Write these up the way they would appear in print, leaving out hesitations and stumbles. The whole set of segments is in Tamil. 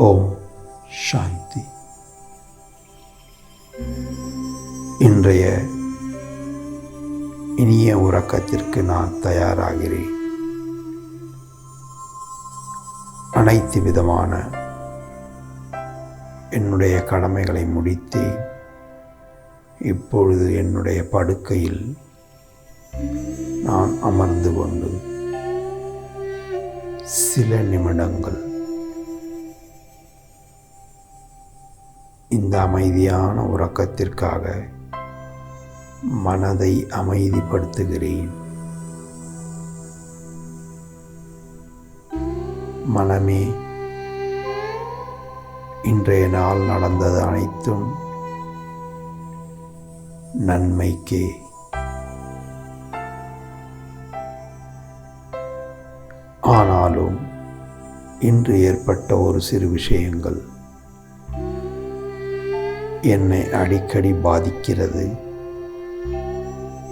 ஓம் சாந்தி. இன்றைய இனிய உறக்கத்திற்கு நான் தயாராகிறேன். அனைத்து விதமான என்னுடைய கடமைகளை முடித்தேன். இப்பொழுது என்னுடைய படுக்கையில் நான் அமர்ந்து கொண்டு சில நிமிடங்கள் இந்த அமைதியான உறக்கத்திற்காக மனதை அமைதிப்படுத்துகிறேன். மனமே, இன்றைய நாள் நடந்தது அனைத்தும் நன்மைக்கே. ஆனாலும் இன்று ஏற்பட்ட ஒரு சிறு விஷயங்கள் என்னை அடிக்கடி பாதிக்கிறது.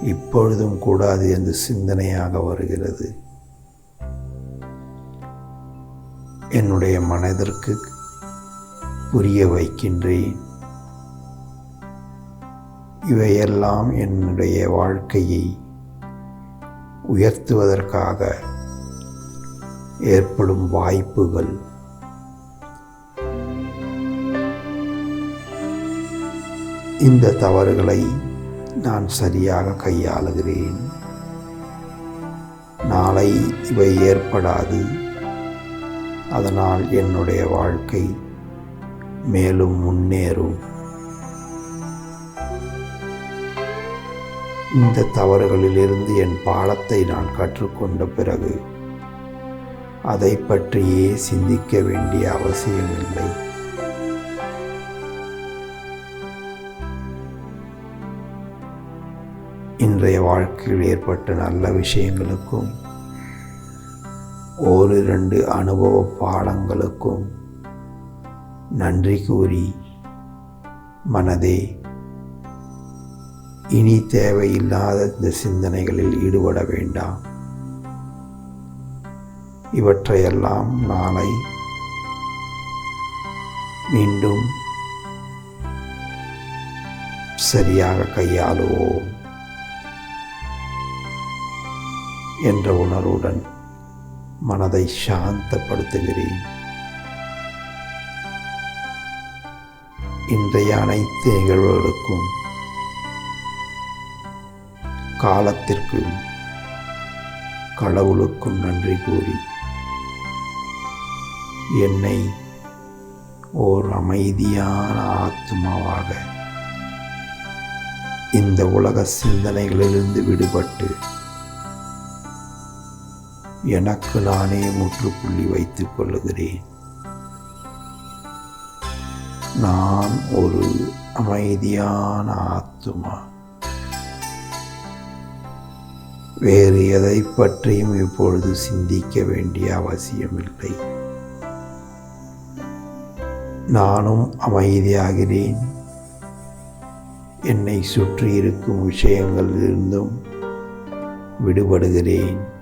இப்பொழுதும் கூட அது என்று சிந்தனையாக வருகிறது. என்னுடைய மனதிற்கு புரிய வைக்கின்றேன். இவையெல்லாம் என்னுடைய வாழ்க்கையை உயர்த்துவதற்காக ஏற்படும் வாய்ப்புகள். இந்த தவறுகளை நான் சரியாக கையாளுகிறேன். நாளை இவை ஏற்படாது. அதனால் என்னுடைய வாழ்க்கை மேலும் முன்னேறும். இந்த தவறுகளிலிருந்து என் பாடத்தை நான் கற்றுக்கொண்ட பிறகு அதை பற்றியே சிந்திக்க வேண்டிய அவசியமில்லை. இன்றைய வாழ்க்கையில் ஏற்பட்ட நல்ல விஷயங்களுக்கும் ஓரிரண்டு அனுபவ பாடங்களுக்கும் நன்றி கூறி, மனதே, இனி தேவையில்லாத இந்த சிந்தனைகளில் ஈடுபட வேண்டாம். இவற்றையெல்லாம் நாளை மீண்டும் சரியாக கையாளுவோம் என்ற உணர்வுடன் மனதை சாந்தப்படுத்துகிறேன். இன்றைய அனைத்து நிகழ்வுகளுக்கும், காலத்திற்கும், கடவுளுக்கும் நன்றி கூறி என்னை ஓர் அமைதியான ஆத்மாவாக இந்த உலக சிந்தனைகளிலிருந்து விடுபட்டு எனக்கு நானே முற்றுப்புள்ளி வைத்துக் கொள்ளுகிறேன். நான் ஒரு அமைதியான ஆத்மா. வேறு எதை பற்றியும் இப்பொழுது சிந்திக்க வேண்டிய அவசியமில்லை. நானும் அமைதியாகிறேன். என்னை சுற்றி இருக்கும் விஷயங்களிலிருந்தும் விடுபடுகிறேன்.